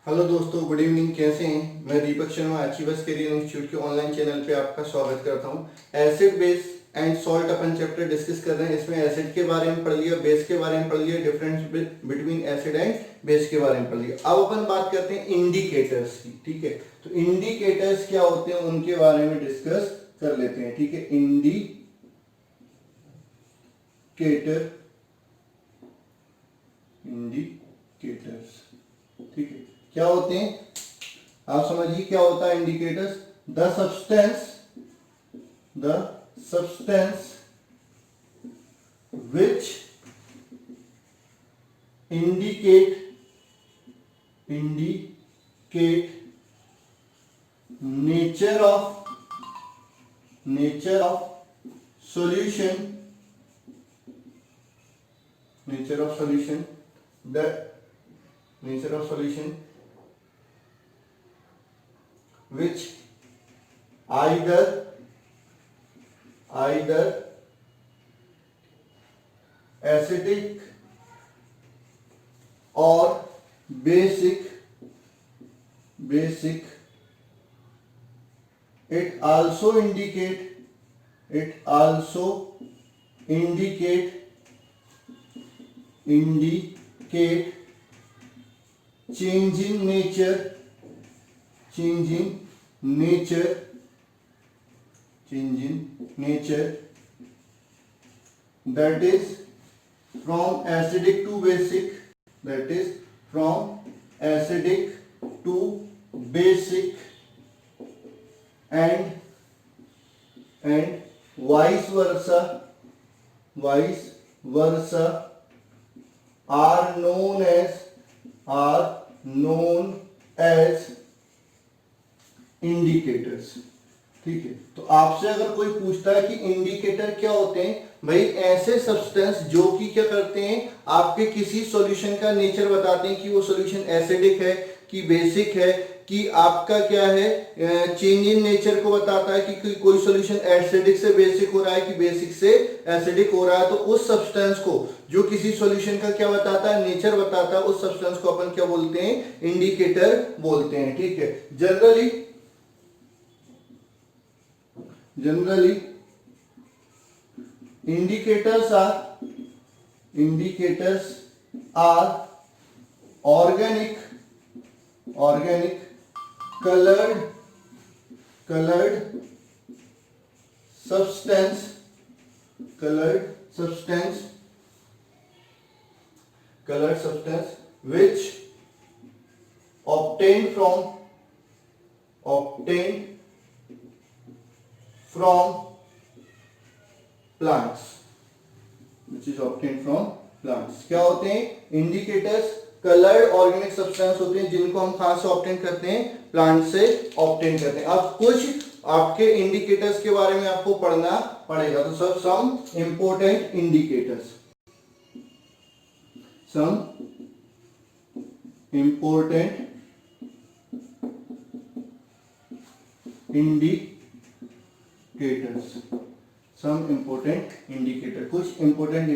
Hello दोस्तों, good evening. कैसे हैं? मैं Deepak Sharma achievers career institute के ऑनलाइन चैनल पे आपका स्वागत करता हूं। Acid base and salt upon chapter discuss कर रहे हैं। इसमें एसिड के बारे में पढ़ लिया, बेस के बारे में पढ़ लिया, difference between acid and base के बारे में पढ़ लिया। अब अपन बात करते हैं इंडिकेटर्स की। ठीक है, तो इंडिकेटर्स क्या होते हैं उनके बारे में डिस्कस कर लेते हैं। ठीक है, इंडिकेटर्स ठीक है, क्या होते हैं आप समझिए। क्या होता है indicators? The substance which indicate nature of solution the nature of solution which either acidic or basic. It also indicate change in nature that is from acidic to basic, and vice versa are known as indicators. ठीक है, तो आपसे अगर कोई पूछता है कि indicator क्या होते हैं, भाई ऐसे सब्सटेंस जो कि क्या करते हैं, आपके किसी सॉल्यूशन का नेचर बताते हैं कि वो सॉल्यूशन एसिडिक है कि बेसिक है, कि आपका क्या है चेंज इन नेचर को बताता है कि कोई सॉल्यूशन एसिडिक से बेसिक हो रहा है कि बेसिक से एसिडिक हो रहा है। तो उस सब्सटेंस को जो किसी सॉल्यूशन का क्या बताता है, नेचर बताता है, उस सब्सटेंस को अपन क्या बोलते हैं? इंडिकेटर बोलते हैं। ठीक है, generally indicators are organic colored substance which obtained from plants. क्या होते हैं इंडिकेटर्स? कलर्ड ऑर्गेनिक सब्सटेंस होते हैं जिनको हम कहां से ऑब्टेन करते हैं? प्लांट से ऑब्टेन करते हैं। अब कुछ आपके इंडिकेटर्स के बारे में आपको पढ़ना पड़ेगा। तो सब सम इंपोर्टेंट इंडिकेटर्स कुछ इंपोर्टेंट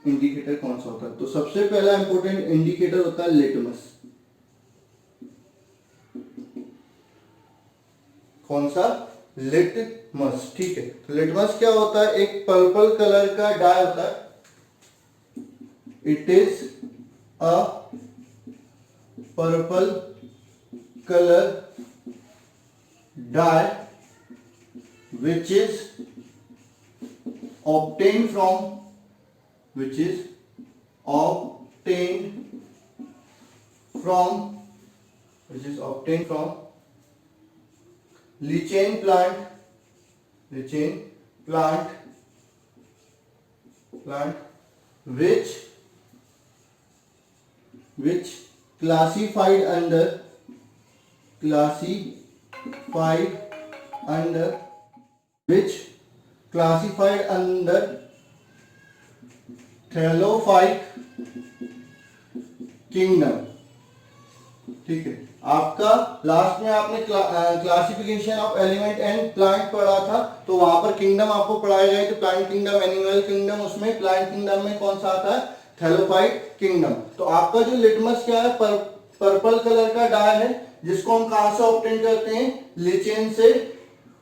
इंडिकेटर कौन सा होता है? तो सबसे पहला इंपोर्टेंट इंडिकेटर होता है लिटमस। कौन सा? लिटमस। ठीक है, तो लिटमस क्या होता है? एक पर्पल कलर का डाई होता है। It is a purple colour dye which is obtained from lichen plant which classified under thallophyte kingdom. ठीक है, आपका लास्ट में आपने classification of element and plant पढ़ा था, तो वहां पर किंगडम आपको पढ़ाया गया। तो प्लांट किंगडम, एनिमल किंगडम, उसमें प्लांट किंगडम में कौन सा आता है? Thallophyte kingdom. तो आपका जो लिटमस क्या है? पर्पल कलर का डाई है जिसको हम कहां से ऑब्टेन करते हैं, लिचेन से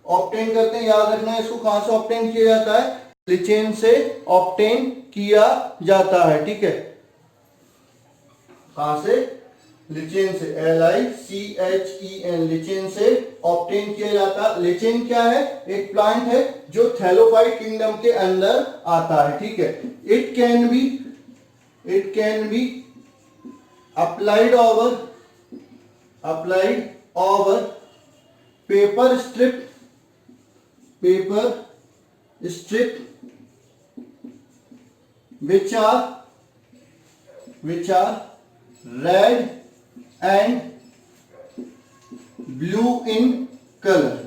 ऑब्टेन करते हैं। याद रखना है इसको कहां से ऑब्टेन किया जाता है, लिचेन से ऑब्टेन किया जाता है। ठीक है, कहां से, लिचेन से, LICHEN, लिचेन से ऑब्टेन किया जाता है। लिचेन क्या है, एक प्लांट है जो थैलोफाइट किंगडम के अंदर आता है। ठीक है, it can be applied over paper strip which are red and blue in color,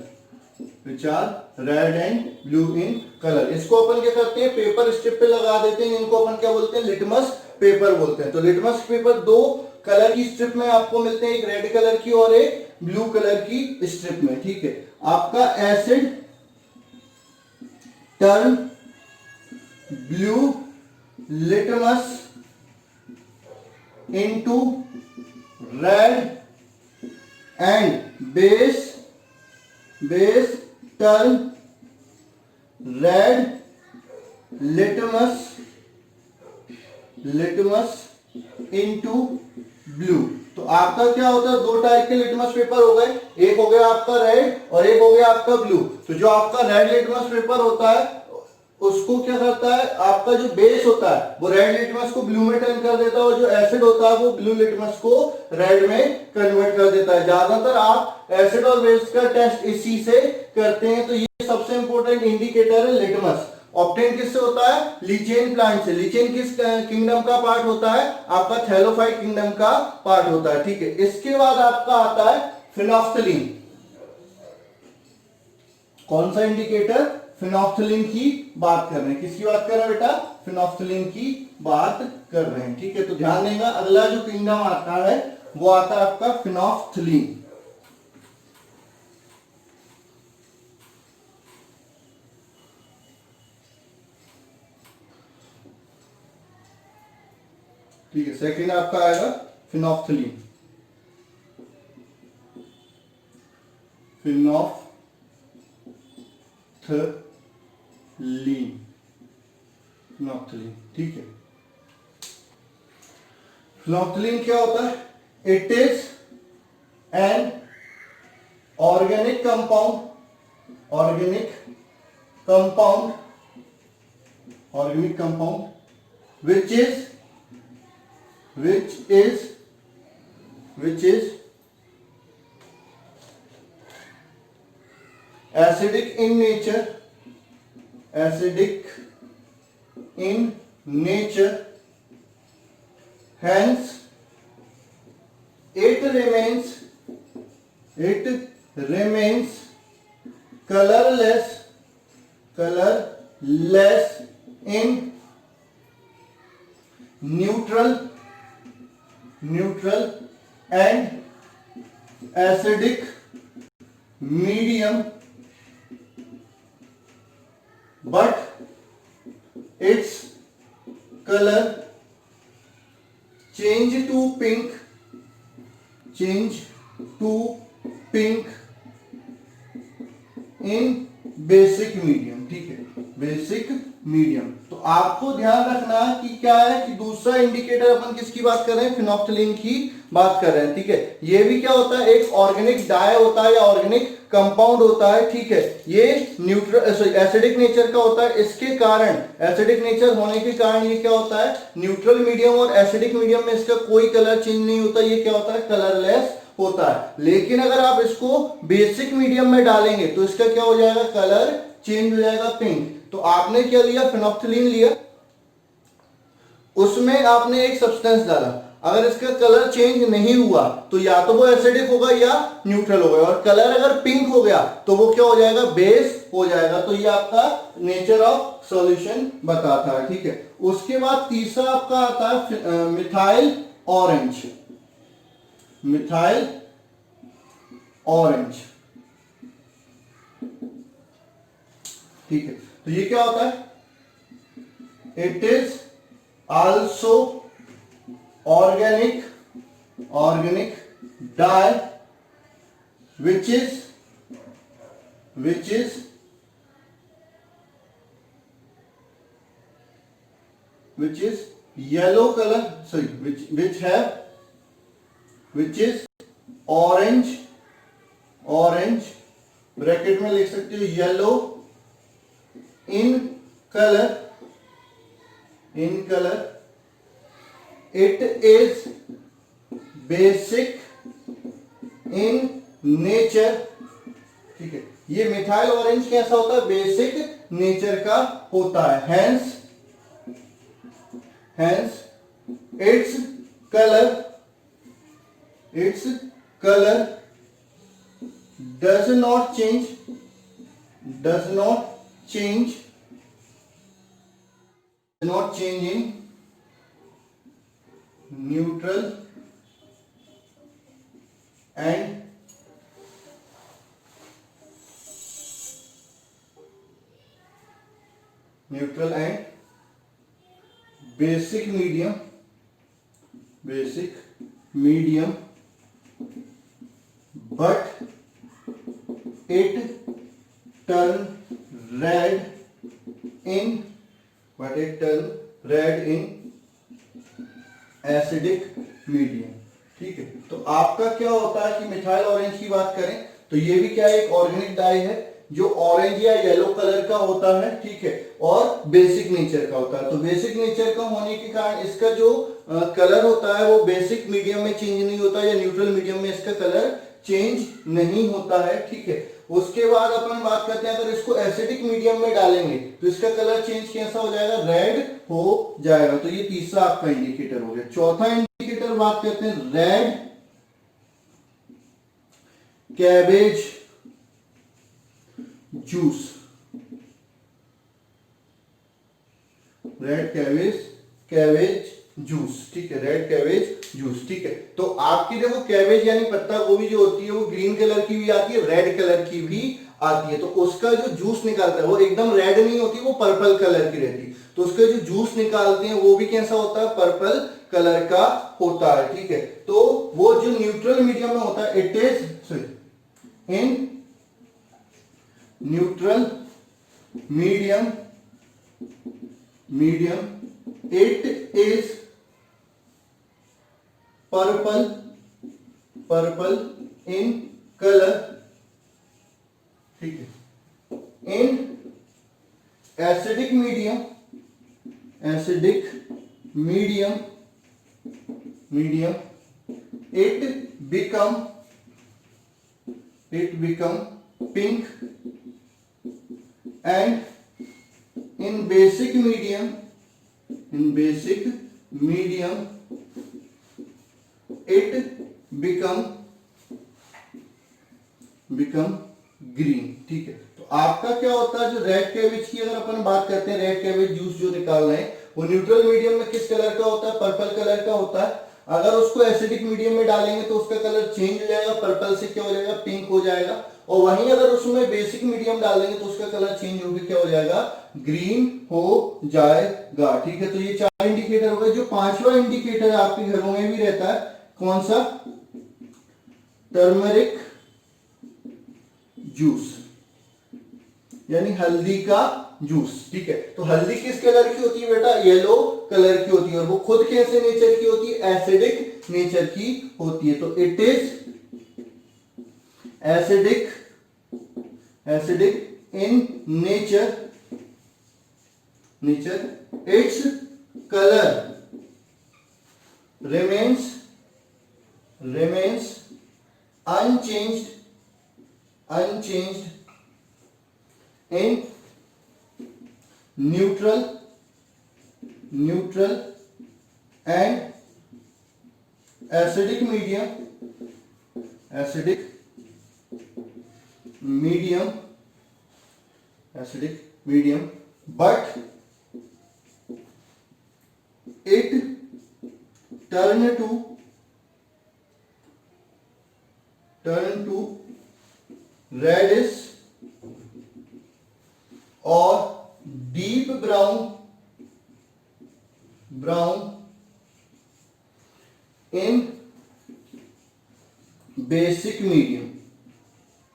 इसको अपन क्या करते हैं, पेपर स्ट्रिप पे लगा देते हैं। इनको अपन क्या बोलते हैं, लिटमस पेपर बोलते हैं। तो लिटमस पेपर दो कलर की स्ट्रिप में आपको मिलते हैं, एक रेड कलर की और एक ब्लू कलर की स्ट्रिप में। ठीक है, आपका asset turn blue litmus into red and base turn red litmus into blue. तो आपका क्या होता है, दो टाइप के लिटमस पेपर हो गए, एक हो गया आपका रेड और एक हो गया आपका ब्लू। तो जो आपका रेड लिटमस पेपर होता है उसको क्या करता है, आपका जो बेस होता है वो रेड लिटमस को ब्लू में टर्न कर देता है और जो एसिड होता है वो ब्लू लिटमस को रेड में कन्वर्ट कर देता है। ज्यादातर आप एसिड और बेस का टेस्ट इसी से करते हैं। तो ये सबसे इंपॉर्टेंट इंडिकेटर है लिटमस। ऑब्टेन किससे होता है, लीचेन प्लांट से। लीचेन किस किंगडम का पार्ट होता है, आपका थैलोफाइट किंगडम का पार्ट होता है। ठीक है, इसके बाद आपका आता है फिनोफ्थलीन। कौन सा इंडिकेटर, फिनोफ्थलीन की बात कर रहे हैं। किसकी बात कर रहे हैं बेटा, फिनोफ्थलीन की बात कर रहे हैं। ठीक है, तो ध्यान देगा, अगला जो किंगडम आता है वो आता है आपका फिनोफ्थलीन। ठीक है, सेकंड आपका आएगा फिनोफ्थलीन। फिनोफ्थलीन, ठीक है। फिनोफ्थलीन क्या होता है, it is an organic compound which is acidic in nature, hence it remains colorless in neutral and acidic medium, but its color change to pink in basic medium। ठीक है, basic medium. तो आपको ध्यान रखना कि क्या है कि दूसरा इंडिकेटर अपन किसकी बात कर रहे हैं, फिनोफ्थलीन की बात कर रहे हैं। ठीक है, ये भी क्या होता है, एक ऑर्गेनिक डाई होता है या ऑर्गेनिक कंपाउंड होता है। ठीक है, ये न्यूट्रल एसिडिक नेचर का होता है। इसके कारण, एसिडिक नेचर होने के कारण ये क्या होता है, न्यूट्रल मीडियम और एसिडिक मीडियम में इसका कोई कलर चेंज नहीं होता। ये क्या होता है, कलरलेस होता है। लेकिन अगर आप इसको बेसिक मीडियम में डालेंगे तो इसका क्या हो जाएगा, कलर चेंज हो जाएगा, पिंक। तो आपने क्या लिया, फिनोफ्थलीन लिया, उसमें आपने एक सब्सटेंस डाला। अगर इसका कलर चेंज नहीं हुआ तो या तो वो एसिडिक होगा या न्यूट्रल होगा, और कलर अगर पिंक हो गया तो वो क्या हो जाएगा, बेस हो जाएगा। तो ये आपका नेचर ऑफ सॉल्यूशन बताता है। ठीक है, उसके बाद तीसरा आपका आता है मिथाइल ऑरेंज। ठीक है, तो ये क्या होता है, it is also organic organic dye which is yellow color, sorry, which is orange, bracket में लिख सकते हो yellow in color, it is basic in nature, ठीक है। ये मिथाइल ऑरेंज कैसा होता है? बेसिक नेचर का होता है। hence its color does not change in neutral and basic medium, but it turn red in acidic medium, ठीक है। तो आपका क्या होता है कि मिथाइल ऑरेंज की बात करें तो ये भी क्या है? एक ऑर्गेनिक डाई है जो ऑरेंज या येलो कलर का होता है, ठीक है, और बेसिक नेचर का होता है। तो बेसिक नेचर का होने के कारण इसका जो कलर होता है वो बेसिक मीडियम में चेंज नहीं होता या न्यूट्रल मीडियम में इसका कलर चेंज नहीं होता है, ठीक है। उसके बाद अपन बात करते हैं, अगर इसको एसिडिक मीडियम में डालेंगे तो इसका कलर चेंज कैसा हो जाएगा? रेड हो जाएगा। तो ये तीसरा आपका इंडिकेटर हो गया। चौथा इंडिकेटर बात करते हैं रेड कैबेज जूस, ठीक है, रेड कैबेज जूस, ठीक है। तो आपकी देखो कैबेज यानी पत्ता गोभी जो होती है वो ग्रीन कलर की भी आती है, रेड कलर की भी आती है। तो उसका जो जूस निकालता है वो एकदम रेड नहीं होती, वो पर्पल कलर की रहती है। तो उसका जो जूस निकालते हैं वो भी कैसा होता है? पर्पल कलर का होता है, ठीक है। तो वो जो न्यूट्रल मीडियम में होता है, it is in neutral medium, it is purple in color, ठीक है। in acidic medium it become pink, and in basic medium it become green, ठीक है। तो आपका क्या होता है? जो रेड कैबेज की अगर अपन बात करते हैं, रेड कैबेज जूस जो निकाल रहे हैं वो न्यूट्रल मीडियम में किस कलर का होता है? पर्पल कलर का होता है। अगर उसको एसिडिक मीडियम में डालेंगे तो उसका कलर चेंज हो जाएगा, पर्पल से क्या हो जाएगा? पिंक हो जाएगा। और वहीं अगर उसमें बेसिक मीडियम डाल देंगे तो उसका कलर चेंज होकर क्या हो जाएगा? ग्रीन हो जाएगा, ठीक है। तो ये 4 इंडिकेटर हो गए। जो 5वां इंडिकेटर आपके घरों में भी रहता है, कौन सा? टर्मरिक जूस, यानी हल्दी का जूस, ठीक है। तो हल्दी किस कलर की होती है बेटा? येलो कलर की होती है। और वो खुद कैसे नेचर की होती है? एसिडिक नेचर की होती है। तो it is acidic in nature, its color remains unchanged in neutral and acidic medium, but it turn to reddish or deep brown in basic medium,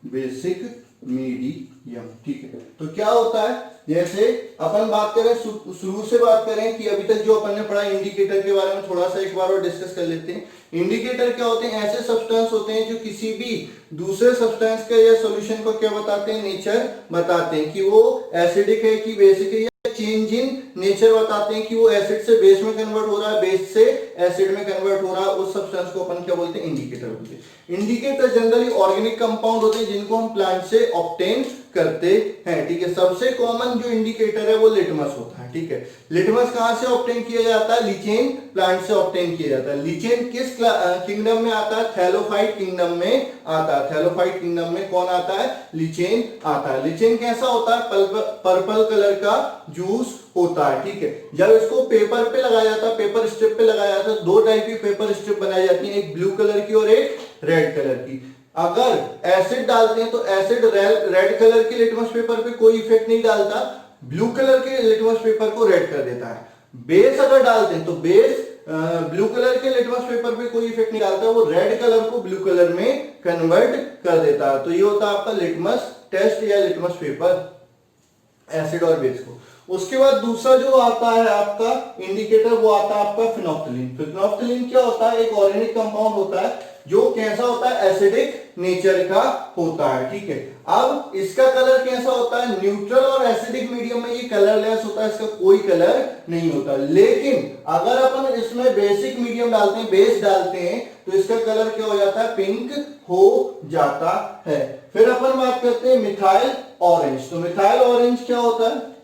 basic medium, ठीक है। तो क्या होता है, जैसे अपन बात करें शुरू से बात करें कि अभी तक जो अपन ने पढ़ा इंडिकेटर के बारे में थोड़ा सा एक बार और डिस्कस कर लेते हैं। इंडिकेटर क्या होते हैं, ऐसे सब्सटेंस होते हैं जो किसी भी दूसरे सब्सटेंस का या सॉल्यूशन को क्या बताते हैं, नेचर बताते हैं कि वो एसिडिक है कि बेसिक है, या चेंज इन नेचर बताते हैं कि वो एसिड से बेस में कन्वर्ट हो रहा है, बेस से एसिड में कन्वर्ट हो रहा है। उस सब्सटेंस को अपन क्या बोलते हैं, इंडिकेटर बोलते हैं। इंडिकेटर जनरली ऑर्गेनिक कंपाउंड होते हैं जिनको हम प्लांट से ऑब्टेन करते हैं, ठीक है। सबसे कॉमन जो इंडिकेटर है वो लिटमस होता है, ठीक है। लिटमस कहां से ऑब्टेन किया जाता है, लीचेन प्लांट से ऑब्टेन किया जाता है। लीचेन किस किंगडम में आता है, थैलोफाइट किंगडम में आता है। थैलोफाइट किंगडम में कौन आता है, लीचेन आता है। लीचेन कैसा होता है, पर्पल कलर का जूस होता है, ठीक है। जब इसको पेपर पे लगाया जाता है, पेपर स्ट्रिप पे लगाया जाता है, दो टाइप की पेपर स्ट्रिप बनाई जाती है, एक ब्लू कलर की और एक रेड कलर की। अगर एसिड डालते हैं तो एसिड रेड कलर के लिटमस पेपर पे कोई इफेक्ट नहीं डालता, ब्लू कलर के लिटमस पेपर को रेड कर देता है। बेस अगर डालते हैं तो बेस ब्लू कलर के लिटमस पेपर पे कोई इफेक्ट नहीं डालता, वो रेड कलर को ब्लू कलर में कन्वर्ट कर देता है। तो ये होता है आपका लिटमस टेस्ट या लिटमस पेपर, एसिड और बेस को। उसके बाद दूसरा जो आता है आपका इंडिकेटर वो आता है आपका फिनोफ्थिलीन। फिनोफ्थिलीन क्या होता है, एक ऑर्गेनिक कंपाउंड होता है जो कैसा होता है, एसिडिक नेचर का होता है, ठीक है। अब इसका कलर कैसा होता है, न्यूट्रल और एसिडिक मीडियम में ये कलरलेस होता है, इसका कोई कलर नहीं होता। लेकिन अगर अपन इसमें बेसिक मीडियम डालते हैं, बेस डालते हैं, तो इसका कलर क्या हो जाता है, पिंक हो जाता है। फिर अपन बात करते हैं मिथाइल ऑरेंज। तो मिथाइल ऑरेंज क्या होता है,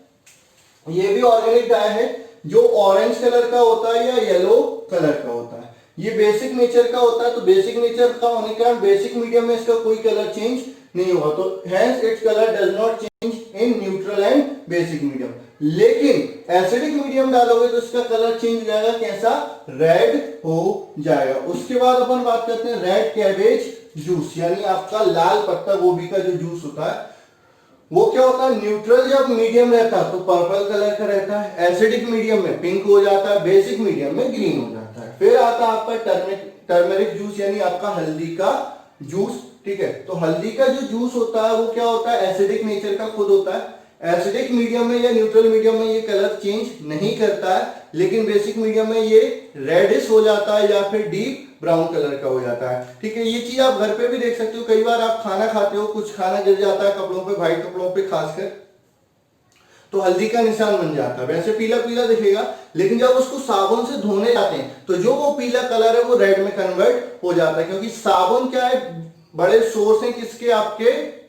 ये भी ऑर्गेनिक डाई है जो ऑरेंज कलर का होता है या येलो कलर का होता है। ये बेसिक नेचर का होता है, तो बेसिक नेचर का होने के कारण बेसिक मीडियम में इसका कोई कलर चेंज नहीं होगा, तो hence its colour does not change in neutral and basic medium. लेकिन एसिडिक मीडियम डालोगे तो इसका कलर चेंज हो जाएगा, कैसा, रेड हो जाएगा। उसके बाद अपन बात करते हैं रेड कैबेज जूस, यानी आपका लाल पत्ता गोभी का जो जूस होता है वो क्या होता है, न्यूट्रल जब मीडियम रहता है तो पर्पल कलर का रहता है, एसिडिक मीडियम में पिंक हो जाता है, बेसिक मीडियम में ग्रीन हो जाता है। फिर आता है आपका टर्मरिक जूस, यानी आपका हल्दी का जूस, ठीक है। तो हल्दी का जो जूस होता है वो क्या होता है, एसिडिक नेचर का खुद होता है। एसिडिक मीडियम में या न्यूट्रल मीडियम में ये कलर चेंज नहीं करता है, लेकिन बेसिक मीडियम में ये रेडिश हो जाता है या फिर डीप ब्राउन कलर का हो जाता है, ठीक है। ये चीज आप घर पे भी देख सकते हो, कई बार आप खाना खाते हो, कुछ खाना गिर जाता है कपड़ों पे, व्हाइट कपड़ों पे खासकर, तो हल्दी का निशान बन जाता है। वैसे पीला पीला दिखेगा, लेकिन जब उसको साबुन से धोने जाते हैं तो जो वो पीला कलर है वो रेड में कन्वर्ट हो जाता है, क्योंकि साबुन क्या है, बड़े सोर्स हैं किसके, आपके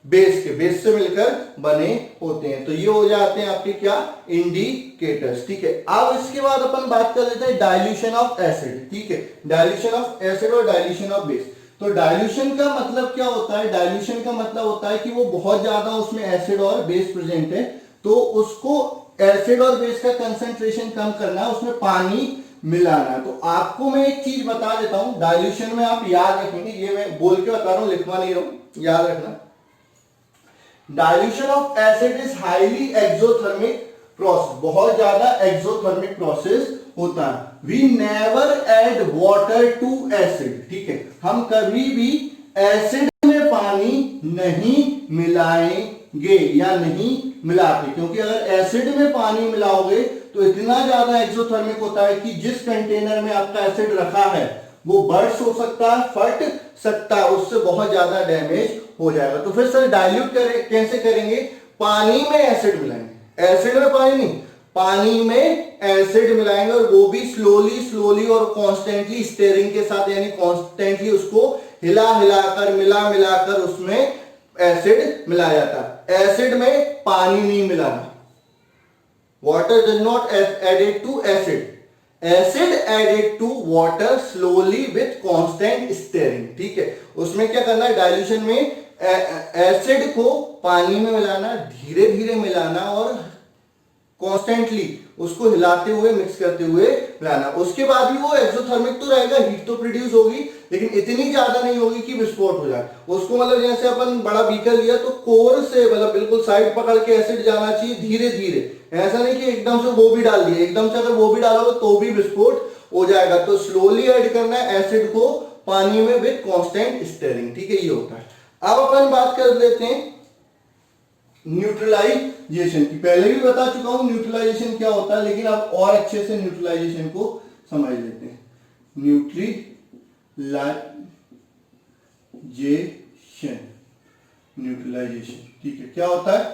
बेस के, बेस से मिलकर बने होते हैं। तो ये हो जाते हैं आपके क्या, इंडिकेटर्स, ठीक है। अब इसके बाद अपन बात कर लेते हैं डाइल्यूशन ऑफ एसिड, ठीक है। डाइल्यूशन ऑफ एसिड और डाइल्यूशन ऑफ बेस। तो डाइल्यूशन का मतलब क्या होता है, डाइल्यूशन का मतलब होता है कि वो बहुत ज्यादा उसमें एसिड और बेस प्रेजेंट है, तो उसको एसिड और बेस का कंसेंट्रेशन कम करना है, उसमें पानी मिलाना। तो आपको मैं एक चीज बता देता हूं, डाइल्यूशन में आप याद रखेंगे, ये मैं बोल के बता रहा हूं, लिखवा नहीं रहा हूं, याद रखना। Dilution of acid is highly exothermic process, बहुत ज्यादा एक्सोथर्मिक प्रोसेस होता है। We never add water to acid, ठीक है। हम कभी भी एसिड में पानी नहीं मिलाएंगे या नहीं मिलाते, क्योंकि अगर एसिड में पानी मिलाओगे तो इतना ज्यादा एक्सोथर्मिक होता है कि जिस कंटेनर में आपका एसिड रखा है वो बर्स्ट हो सकता है, फट सकता है, उससे बहुत ज्यादा डैमेज हो जाएगा। तो फिर सर डाइल्यूट कैसे करेंगे, पानी में एसिड मिलाएंगे, एसिड में पानी नहीं, पानी में एसिड मिलाएंगे, और वो भी स्लोली स्लोली और कॉन्स्टेंटली स्टेयरिंग के साथ, यानी कॉन्स्टेंटली उसको हिला हिलाकर मिला मिलाकर उसमें एसिड मिलाया जाता है। एसिड में पानी नहीं मिलाना, water does not added to acid, acid added to water slowly with constant stirring, ठीक है। उसमें क्या करना है, डाइल्यूशन में एसिड को पानी में मिलाना, धीरे धीरे मिलाना और कॉन्स्टेंटली उसको हिलाते हुए मिक्स करते हुए मिलाना। उसके बाद भी वो एक्सोथर्मिक तो रहेगा, हीट तो प्रोड्यूस होगी, लेकिन इतनी ज्यादा नहीं होगी कि विस्फोट हो जाए। उसको मतलब जैसे अपन बड़ा बीकर लिया तो कोर से मतलब बिल्कुल साइड पकड़ के एसिड जाना चाहिए, धीरे धीरे, ऐसा नहीं कि एकदम से वो भी डाल दिए, एकदम से अगर वो भी डालोगे तो भी विस्फोट हो जाएगा। तो स्लोली ऐड करना है एसिड को, पानी में विद कांस्टेंट स्टेरिंग, ठीक है, ये होता है। अब अपन बात कर लेते हैं न्यूट्रलाइजेशन की। पहले भी बता चुका हूं न्यूट्रलाइजेशन क्या होता है, लेकिन अब और अच्छे से न्यूट्रलाइजेशन को समझ लेते हैं। न्यूट्रलाइजेशन, ठीक है, क्या होता है?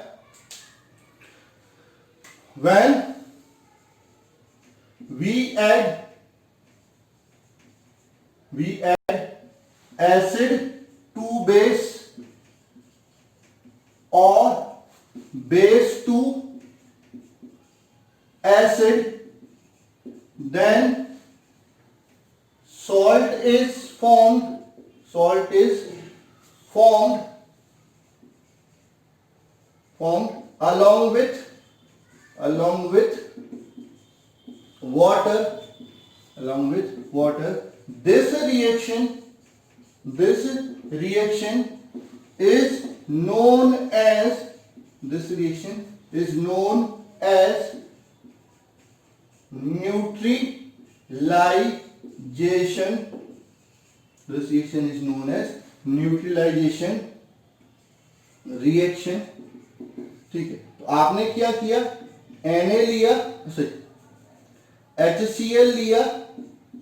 when we add acid to base or base to acid, then salt is formed along with water. This reaction is known as nutralization. This reaction is known as neutralisation reaction, ठीक है। तो आपने क्या किया, Na लिया, HCl लिया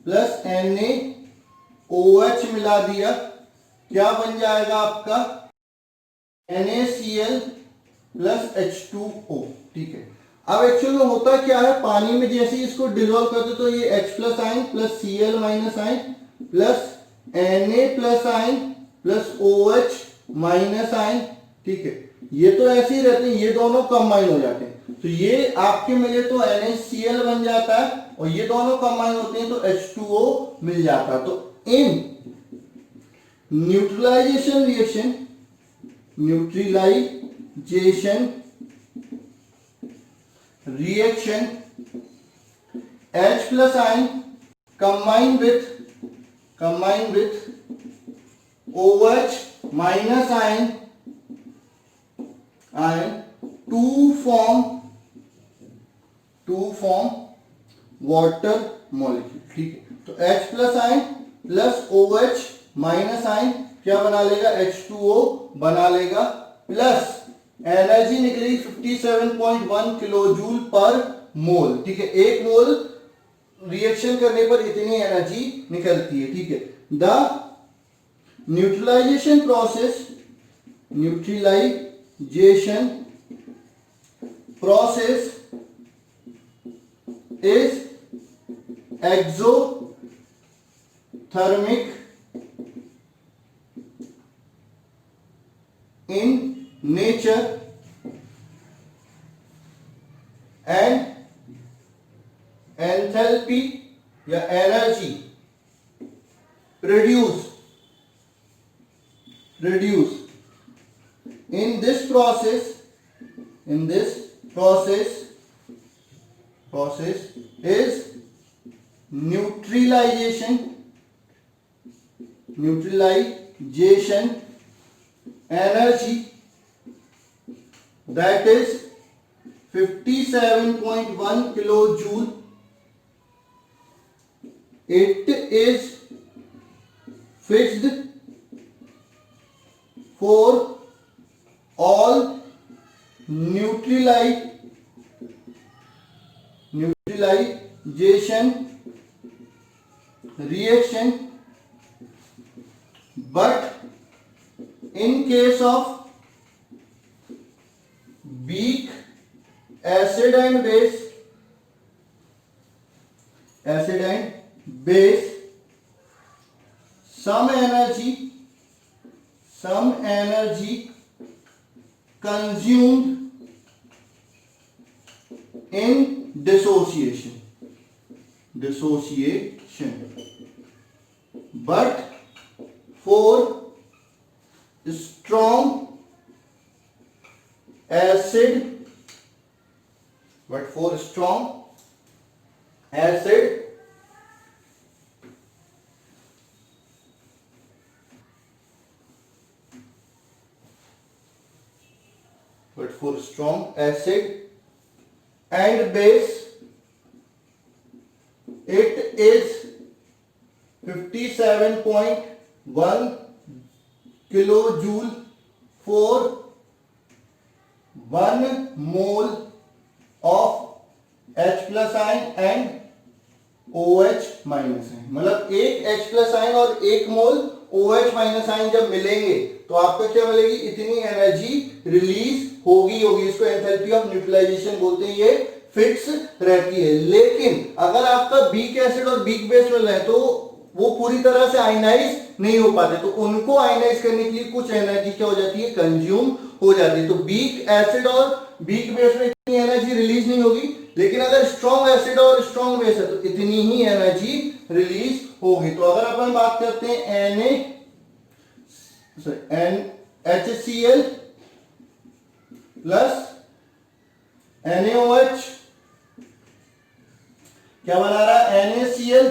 plus NaOH मिला दिया, क्या बन जाएगा आपका? NaCl प्लस H2O, ठीक है। अब एक्चुअल में होता क्या है, पानी में जैसे ही इसको डिसॉल्व करते तो ये H plus ion plus Cl minus ion plus Na plus ion plus OH minus ion, ठीक है, ये तो ऐसे ही रहते हैं, ये दोनों कंबाइन हो जाते हैं। तो ये आपके मिले तो NaCl बन जाता है और ये दोनों कंबाइन होते हैं तो H2O मिल जाता है। तो इन neutralization reaction H plus ion combine with OH minus ion to form water molecule, ठीक है। तो H plus ion plus OH minus ion क्या बना लेगा? H2O बना लेगा, प्लस एनर्जी निकलेगी 57.1 किलोजूल पर मोल, ठीक है। एक मोल रिएक्शन करने पर इतनी एनर्जी निकलती है, ठीक है। The neutralisation process is exothermic in nature and enthalpy या energy produce in this process is neutralization energy, that is 57.1 kilojoule. It is fixed for all neutralization reaction, but in case of weak acid and base, some energy consumed in dissociation, but for strong acid and base, it is 57.1 57.1 kilo joule for 1 mole of H plus ion and OH minus ion. मतलब एक H plus ion और एक मोल OH minus ion जब मिलेंगे तो आपको क्या मिलेगी, इतनी एनर्जी रिलीज होगी। इसको एंथैल्पी ऑफ न्यूट्रलाइजेशन बोलते हैं, ये फिक्स रहती है। लेकिन अगर आपका वीक एसिड और वीक बेस मिल रहा है तो वो पूरी तरह से आयनाइज नहीं हो पाते, तो उनको आयनाइज करने के लिए कुछ एनर्जी क्या हो जाती है, कंज्यूम हो जाती है। तो वीक एसिड और वीक बेस में इतनी एनर्जी रिलीज नहीं होगी, लेकिन अगर स्ट्रॉन्ग एसिड और स्ट्रॉन्ग बेस है तो इतनी ही एनर्जी रिलीज होगी। तो अगर अपन बात करते हैं HCl प्लस NaOH क्या बना रहा है, NaCl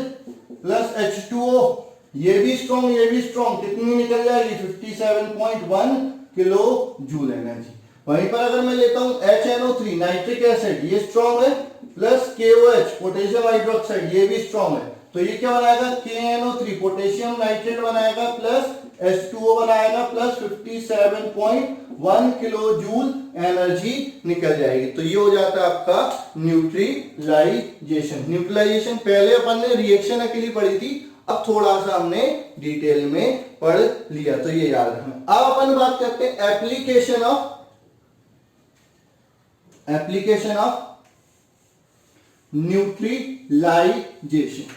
प्लस H2O, ये भी स्ट्रॉन्ग, कितनी निकल जाएगी 57.1 किलो जूल एनर्जी। वहीं पर अगर मैं लेता हूं HNO3 नाइट्रिक एसिड, ये स्ट्रॉन्ग है, प्लस KOH पोटेशियम हाइड्रोक्साइड, ये भी स्ट्रॉन्ग है, तो ये क्या बनाएगा, KNO3 पोटेशियम नाइट्रेट बनाएगा, प्लस H2O बनाएगा, प्लस 57.1 किलो जूल एनर्जी निकल जाएगी। तो ये हो जाता है आपका न्यूट्रलाइजेशन। न्यूट्रलाइजेशन पहले अपन ने रिएक्शन अकेली पढ़ी थी, अब थोड़ा सा हमने डिटेल में पढ़ लिया, तो ये याद रखना। अब अपन बात करते हैं application of neutralisation.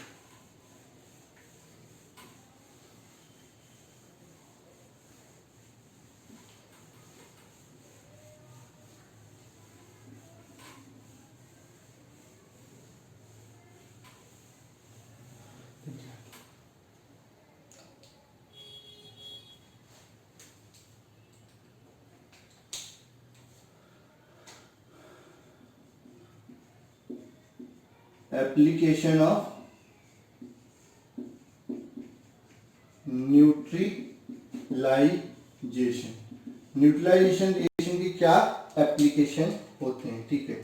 Application of neutralisation. Neutralisation reaction की क्या एप्लीकेशन होते हैं, ठीक है।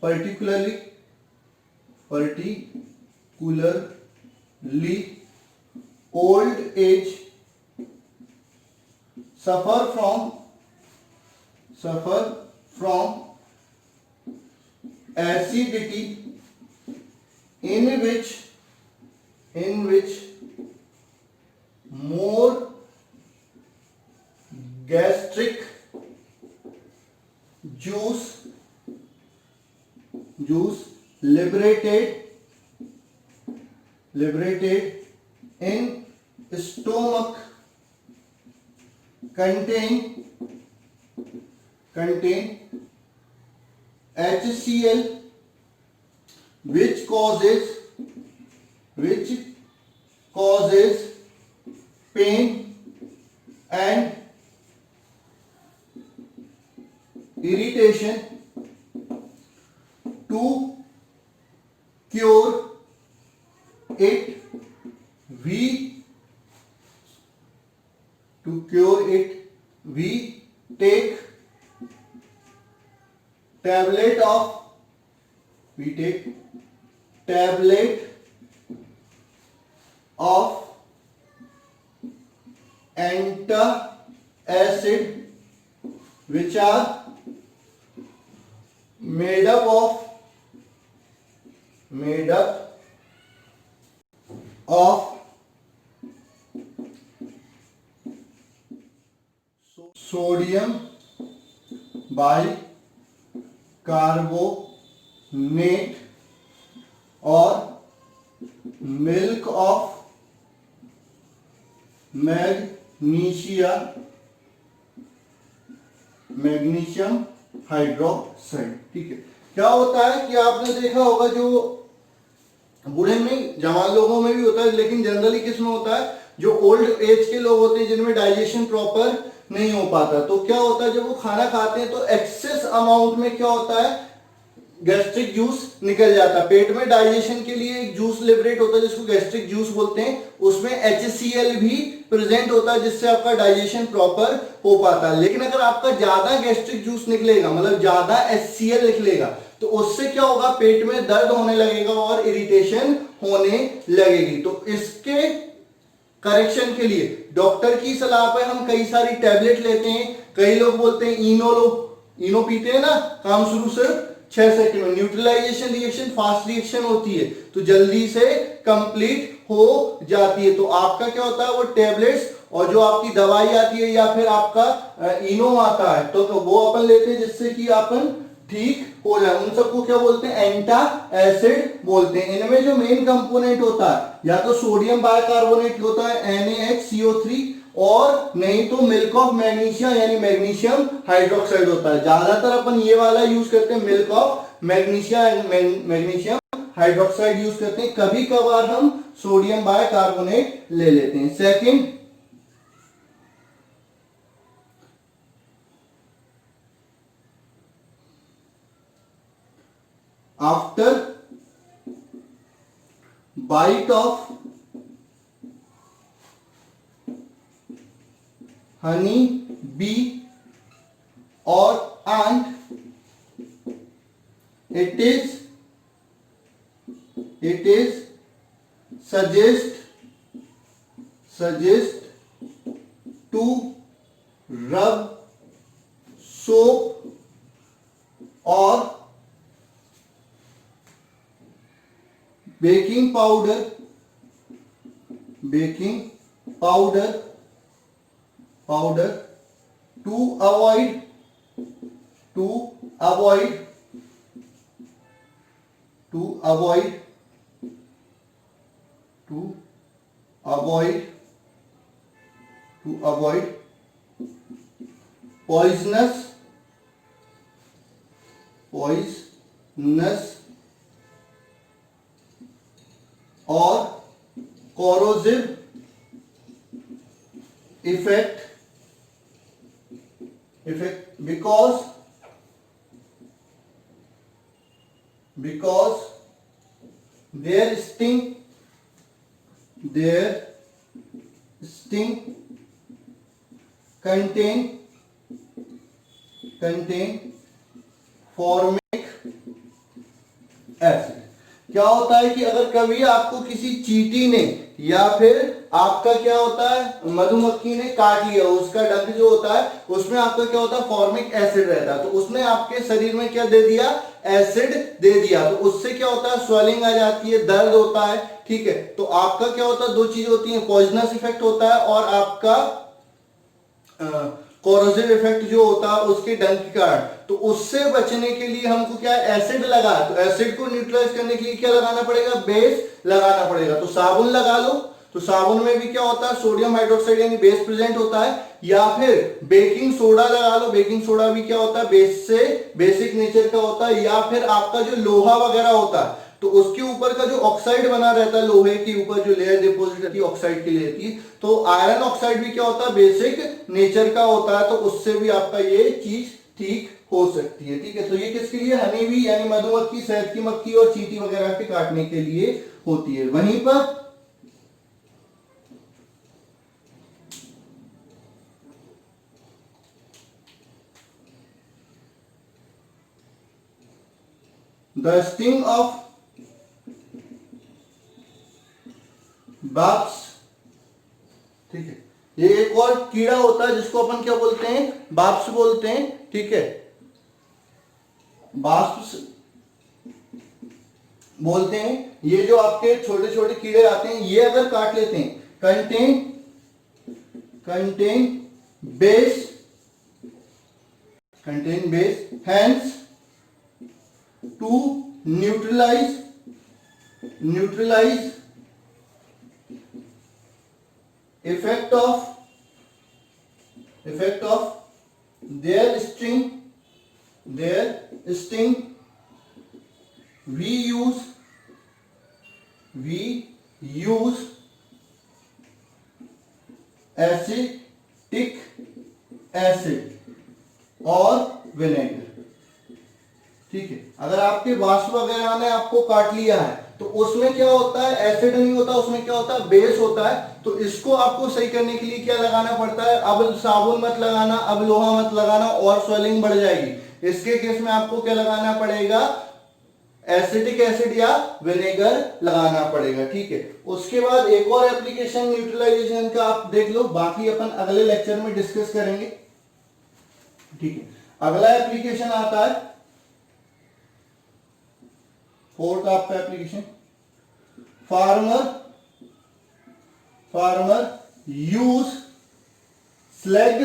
particularly old age suffer from acidity in which more gastric juice liberated in stomach contain HCl, which causes pain and irritation. To cure it, we take tablet of antacid, which are made up of sodium bicarbonate और milk of magnesium hydroxide, ठीक है। क्या होता है कि आपने देखा होगा, जो बूढ़े में जवान लोगों में भी होता है, लेकिन जनरली किसमें होता है, जो ओल्ड एज के लोग होते हैं जिनमें डाइजेशन प्रॉपर नहीं हो पाता, तो क्या होता है जब वो खाना खाते हैं तो एक्सेस अमाउंट में क्या होता है, गैस्ट्रिक जूस निकल जाता है। पेट में डाइजेशन के लिए एक जूस लिबरेट होता है जिसको गैस्ट्रिक जूस बोलते हैं, उसमें HCl भी प्रेजेंट होता है जिससे आपका डाइजेशन प्रॉपर हो पाता है। लेकिन अगर आपका ज्यादा गैस्ट्रिक जूस निकलेगा, मतलब ज्यादा HCl निकलेगा, तो उससे क्या होगा, पेट में दर्द होने लगेगा और इरिटेशन होने लगेगी। तो इसके करेक्शन के लिए डॉक्टर की सलाह पे हम कई सारी टैबलेट लेते हैं। कई लोग बोलते हैं इनो लो, इनो पीते हैं ना, काम शुरू सिर्फ 6 सेकंड में, न्यूट्रलाइजेशन रिएक्शन फास्ट रिएक्शन होती है तो जल्दी से कंप्लीट हो जाती है। तो आपका क्या होता है, वो टैबलेट्स और जो आपकी दवाई आती है या फिर आपका इनो आता है तो वो अपन लेते हैं जिससे कि अपन ठीक हो जाए। उन सबको क्या बोलते हैं, एंटा एसिड बोलते हैं। इनमें जो मेन कंपोनेंट होता है या तो सोडियम बाइकार्बोनेट होता है NaHCO3 और नहीं तो मिल्क ऑफ मैग्नीशिया यानी मैग्नीशियम हाइड्रोक्साइड होता है। ज्यादातर अपन ये वाला यूज करते हैं, milk of magnesia magnesium hydroxide use करते हैं। कभी कभार हम सोडियम बाइकार्बोनेट ले लेते हैं। Second, after bite of honey bee or ant, it is suggest to rub soap or baking powder to avoid poisonous or corrosive effect because their sting contain formic acid। क्या होता है कि अगर कभी आपको किसी चींटी ने या फिर आपका क्या होता है मधुमक्खी ने काट लिया, उसका डंक जो होता है उसमें आपका क्या होता है, फॉर्मिक एसिड रहता है, तो उसने आपके शरीर में क्या दे दिया, एसिड दे दिया। तो उससे क्या होता है, स्वेलिंग आ जाती है, दर्द होता है। ठीक है, तो आपका क्या होता है, दो चीजें होती हैं, पॉइजनस इफेक्ट होता है और आपका कोरोसिव इफेक्ट जो होता है उसके डंक के कारण। तो उससे बचने के लिए हमको क्या एसिड लगा, तो एसिड को न्यूट्रलाइज करने के लिए क्या लगाना पड़ेगा, बेस लगाना पड़ेगा। तो साबुन लगा लो, तो साबुन में भी क्या होता है, सोडियम हाइड्रोक्साइड यानी बेस प्रेजेंट होता है, या फिर बेकिंग सोडा लगा लो। बेकिंग सोडा भी क्या होता है, बेस से बेसिक नेचर का होता है। या फिर आपका जो लोहा वगैरह होता है तो उसके ऊपर का जो ऑक्साइड बना रहता है, लोहे के ऊपर जो लेयर डिपॉजिट रहती है ऑक्साइड की लेयर की, तो आयरन ऑक्साइड भी क्या होता है, बेसिक नेचर का होता है, तो उससे भी आपका ये चीज ठीक हो सकती है। ठीक है, तो ये किसके लिए, हनी भी यानी मधुमक्खी, शहद की मक्खी और चींटी वगैरह के काटने के लिए होती है। वहीं पर द स्टिंग ऑफ बाप्स, ठीक है, ये एक और कीड़ा होता है जिसको अपन क्या बोलते हैं, बाप्स बोलते हैं। ठीक है, बाप्स बोलते हैं। ये जो आपके छोटे छोटे कीड़े आते हैं, ये अगर काट लेते हैं, contain base hence to neutralise effect of their sting we use acetic acid और विनेगर। ठीक है, अगर आपके वाष्प वगैरह ने आपको काट लिया है तो उसमें क्या होता है, एसिड नहीं होता, उसमें क्या होता है, बेस होता है। तो इसको आपको सही करने के लिए क्या लगाना पड़ता है, अब साबुन मत लगाना, अब लोहा मत लगाना और स्वेलिंग बढ़ जाएगी। इसके केस में आपको क्या लगाना पड़ेगा, एसिटिक एसिड या विनेगर लगाना पड़ेगा। ठीक है, उसके बाद एक और एप्लीकेशन न्यूट्रलाइजेशन का आप देख लो, बाकी अपन अगले लेक्चर में डिस्कस करेंगे। ठीक है, अगला एप्लीकेशन आता है फोर्थ आपका application, farmer use slagged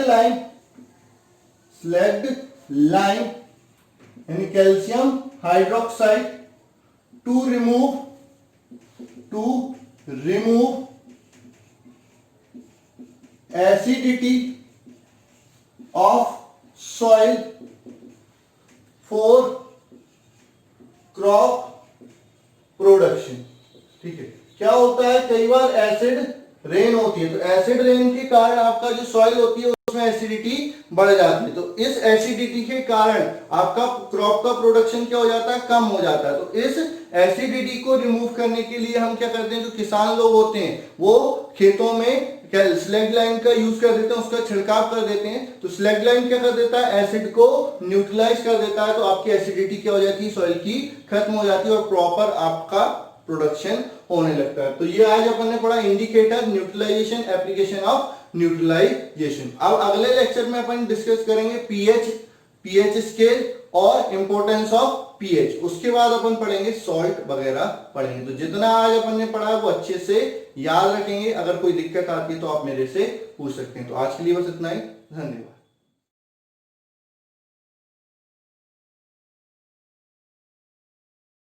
lime यानी calcium hydroxide to remove acidity of soil for crop production. ठीक है, क्या होता है, कई बार एसिड रेन होती है, तो एसिड रेन के कारण आपका जो सॉइल होती है उसमें एसिडिटी बढ़ जाती है, तो इस एसिडिटी के कारण आपका क्रॉप का प्रोडक्शन क्या हो जाता है, कम हो जाता है। तो इस एसिडिटी को रिमूव करने के लिए हम क्या करते हैं, जो किसान लोग होते हैं वो खेतों में स्लैग लाइन का यूज कर देते हैं, उसका छिड़काव कर देते हैं। तो स्लैग लाइन क्या कर देता है, एसिड को न्यूट्रलाइज कर देता है, तो आपकी एसिडिटी क्या हो जाती है, सॉइल की खत्म हो जाती है और प्रॉपर आपका प्रोडक्शन होने लगता है। तो ये आज अपन ने पढ़ा indicator, neutralisation, application of neutralisation. अब अगले लेक्चर में अपन डिस्कस करेंगे पीएच स्केल और इंपॉर्टेंस ऑफ पीएच। उसके बाद अपन पढ़ेंगे सॉल्ट वगैरह पढ़ेंगे। तो जितना आज अपन ने पढ़ा वो अच्छे से याद रखेंगे। अगर कोई दिक्कत आती है तो आप मेरे से पूछ सकते हैं। तो आज के लिए बस इतना ही, धन्यवाद।